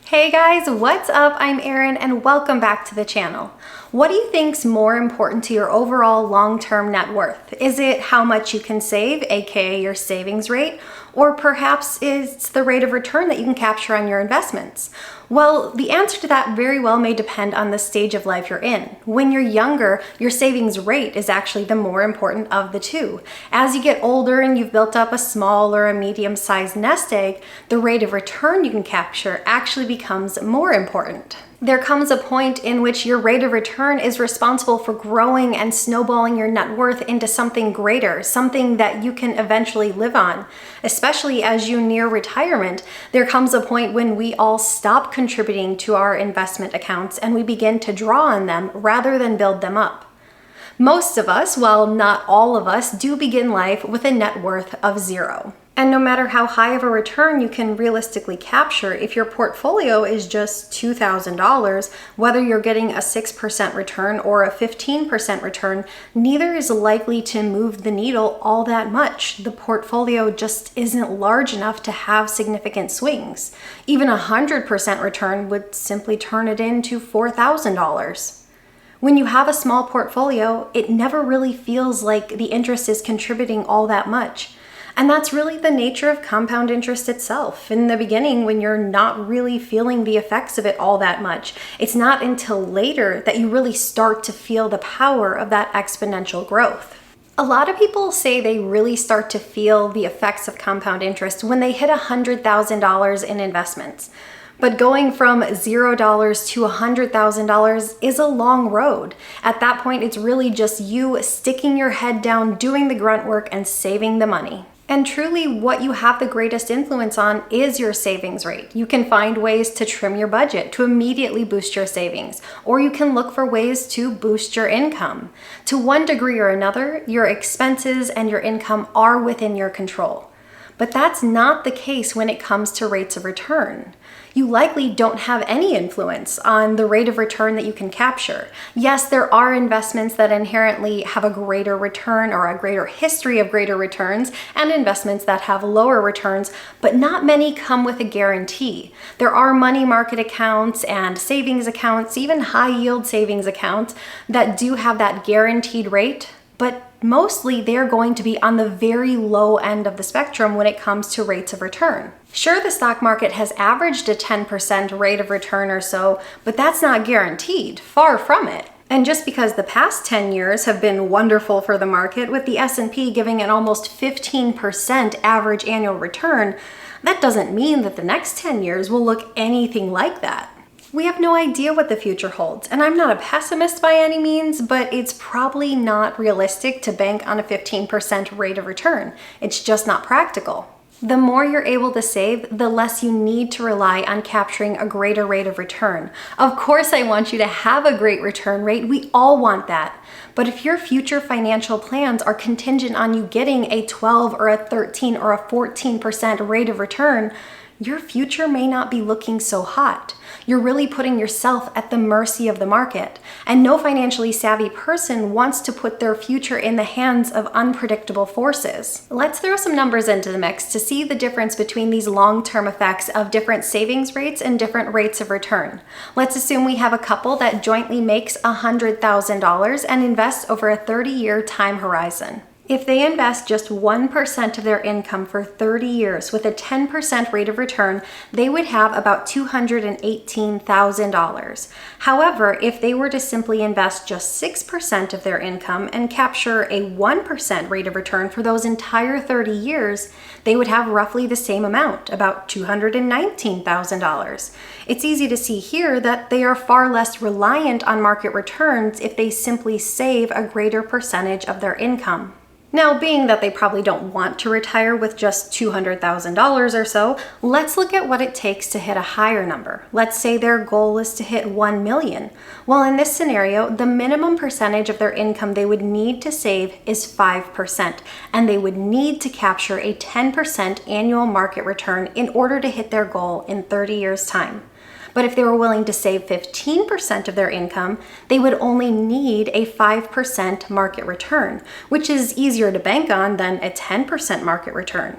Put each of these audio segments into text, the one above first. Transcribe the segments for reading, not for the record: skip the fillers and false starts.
Hey guys, what's up? I'm Erin and welcome back to the channel. What do you think's more important to your overall long-term net worth? Is it how much you can save, aka your savings rate, or perhaps it's the rate of return that you can capture on your investments? Well, the answer to that very well may depend on the stage of life you're in. When you're younger, your savings rate is actually the more important of the two. As you get older and you've built up a small or a medium-sized nest egg, the rate of return you can capture actually becomes more important. There comes a point in which your rate of return is responsible for growing and snowballing your net worth into something greater, something that you can eventually live on. Especially as you near retirement, there comes a point when we all stop contributing to our investment accounts and we begin to draw on them rather than build them up. Most of us, well, not all of us, do begin life with a net worth of zero. And no matter how high of a return you can realistically capture, if your portfolio is just $2,000, whether you're getting a 6% return or a 15% return, neither is likely to move the needle all that much. The portfolio just isn't large enough to have significant swings. Even a 100% return would simply turn it into $4,000. When you have a small portfolio, it never really feels like the interest is contributing all that much. And that's really the nature of compound interest itself. In the beginning, when you're not really feeling the effects of it all that much, it's not until later that you really start to feel the power of that exponential growth. A lot of people say they really start to feel the effects of compound interest when they hit $100,000 in investments. But going from $0 to $100,000 is a long road. At that point, it's really just you sticking your head down, doing the grunt work, and saving the money. And truly, what you have the greatest influence on is your savings rate. You can find ways to trim your budget to immediately boost your savings, or you can look for ways to boost your income. To one degree or another, your expenses and your income are within your control. But that's not the case when it comes to rates of return. You likely don't have any influence on the rate of return that you can capture. Yes, there are investments that inherently have a greater return or a greater history of greater returns, and investments that have lower returns, but not many come with a guarantee. There are money market accounts and savings accounts, even high yield savings accounts, that do have that guaranteed rate, but mostly they're going to be on the very low end of the spectrum when it comes to rates of return. Sure, the stock market has averaged a 10% rate of return or so, but that's not guaranteed, far from it. And just because the past 10 years have been wonderful for the market, with the S&P giving an almost 15% average annual return, that doesn't mean that the next 10 years will look anything like that. We have no idea what the future holds, and I'm not a pessimist by any means, but it's probably not realistic to bank on a 15% rate of return. It's just not practical. The more you're able to save, the less you need to rely on capturing a greater rate of return. Of course, I want you to have a great return rate. We all want that. But if your future financial plans are contingent on you getting a 12 or a 13 or a 14% rate of return, your future may not be looking so hot. You're really putting yourself at the mercy of the market, and no financially savvy person wants to put their future in the hands of unpredictable forces. Let's throw some numbers into the mix to see the difference between these long-term effects of different savings rates and different rates of return. Let's assume we have a couple that jointly makes $100,000 and invests over a 30-year time horizon. If they invest just 1% of their income for 30 years with a 10% rate of return, they would have about $218,000. However, if they were to simply invest just 6% of their income and capture a 1% rate of return for those entire 30 years, they would have roughly the same amount, about $219,000. It's easy to see here that they are far less reliant on market returns if they simply save a greater percentage of their income. Now, being that they probably don't want to retire with just $200,000 or so, let's look at what it takes to hit a higher number. Let's say their goal is to hit 1 million. Well, in this scenario, the minimum percentage of their income they would need to save is 5%, and they would need to capture a 10% annual market return in order to hit their goal in 30 years' time. But if they were willing to save 15% of their income, they would only need a 5% market return, which is easier to bank on than a 10% market return.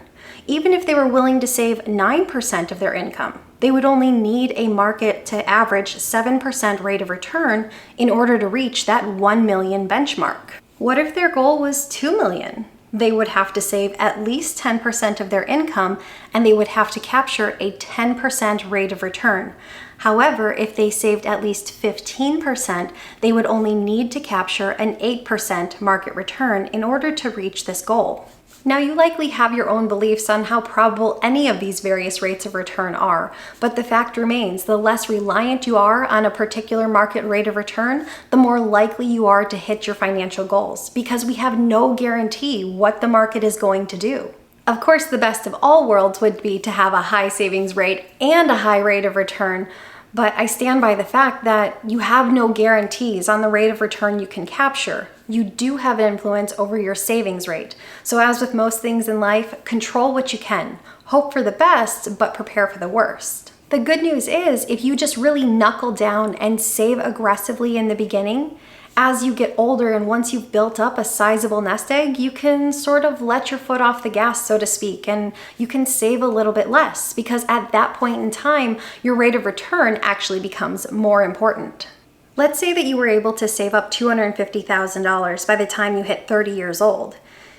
Even if they were willing to save 9% of their income, they would only need a market to average 7% rate of return in order to reach that 1 million benchmark. What if their goal was 2 million? They would have to save at least 10% of their income, and they would have to capture a 10% rate of return. However, if they saved at least 15%, they would only need to capture an 8% market return in order to reach this goal. Now, you likely have your own beliefs on how probable any of these various rates of return are, but the fact remains, the less reliant you are on a particular market rate of return, the more likely you are to hit your financial goals, because we have no guarantee what the market is going to do. Of course, the best of all worlds would be to have a high savings rate and a high rate of return, but I stand by the fact that you have no guarantees on the rate of return you can capture. You do have influence over your savings rate. So as with most things in life, control what you can. Hope for the best, but prepare for the worst. The good news is, if you just really knuckle down and save aggressively in the beginning, as you get older and once you've built up a sizable nest egg, you can sort of let your foot off the gas, so to speak, and you can save a little bit less, because at that point in time, your rate of return actually becomes more important. Let's say that you were able to save up $250,000 by the time you hit 30 years old.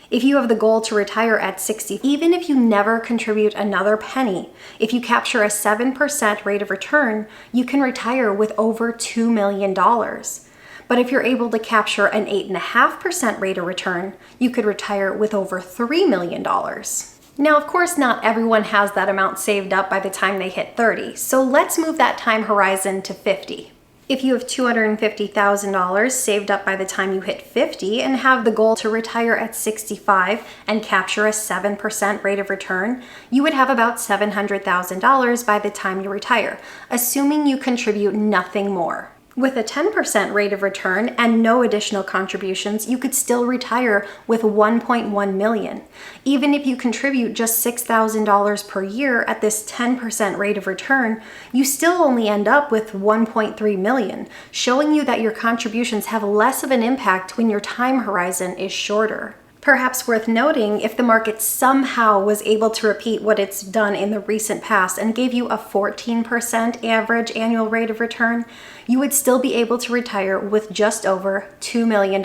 If you have the goal to retire at 60, even if you never contribute another penny, if you capture a 7% rate of return, you can retire with over $2 million. But if you're able to capture an 8.5% rate of return, you could retire with over $3 million. Now, of course, not everyone has that amount saved up by the time they hit 30, so let's move that time horizon to 50. If you have $250,000 saved up by the time you hit 50 and have the goal to retire at 65 and capture a 7% rate of return, you would have about $700,000 by the time you retire, assuming you contribute nothing more. With a 10% rate of return and no additional contributions, you could still retire with $1.1 million. Even if you contribute just $6,000 per year at this 10% rate of return, you still only end up with $1.3 million, showing you that your contributions have less of an impact when your time horizon is shorter. Perhaps worth noting, if the market somehow was able to repeat what it's done in the recent past and gave you a 14% average annual rate of return, you would still be able to retire with just over $2 million.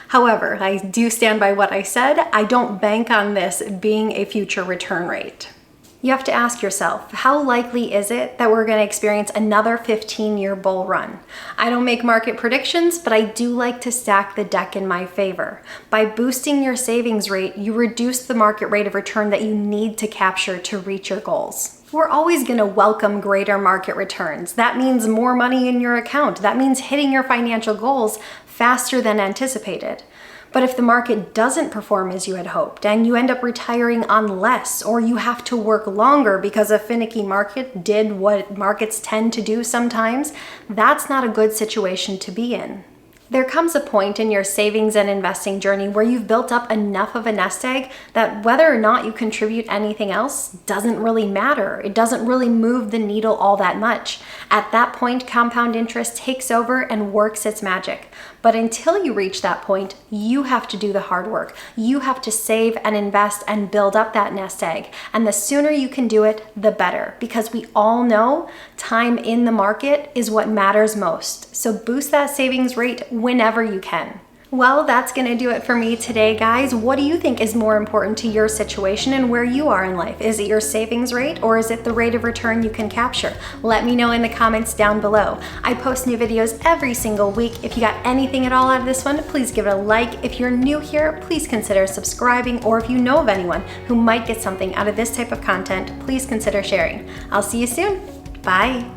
However, I do stand by what I said. I don't bank on this being a future return rate. You have to ask yourself, how likely is it that we're going to experience another 15-year bull run? I don't make market predictions, but I do like to stack the deck in my favor. By boosting your savings rate, you reduce the market rate of return that you need to capture to reach your goals. We're always going to welcome greater market returns. That means more money in your account. That means hitting your financial goals faster than anticipated. But if the market doesn't perform as you had hoped and you end up retiring on less, or you have to work longer because a finicky market did what markets tend to do sometimes, that's not a good situation to be in. There comes a point in your savings and investing journey where you've built up enough of a nest egg that whether or not you contribute anything else doesn't really matter. It doesn't really move the needle all that much. At that point, compound interest takes over and works its magic. But until you reach that point, you have to do the hard work. You have to save and invest and build up that nest egg. And the sooner you can do it, the better, because we all know time in the market is what matters most. So boost that savings rate whenever you can. Well, that's going to do it for me today, guys. What do you think is more important to your situation and where you are in life? Is it your savings rate, or is it the rate of return you can capture? Let me know in the comments down below. I post new videos every single week. If you got anything at all out of this one, please give it a like. If you're new here, please consider subscribing, or if you know of anyone who might get something out of this type of content, please consider sharing. I'll see you soon. Bye.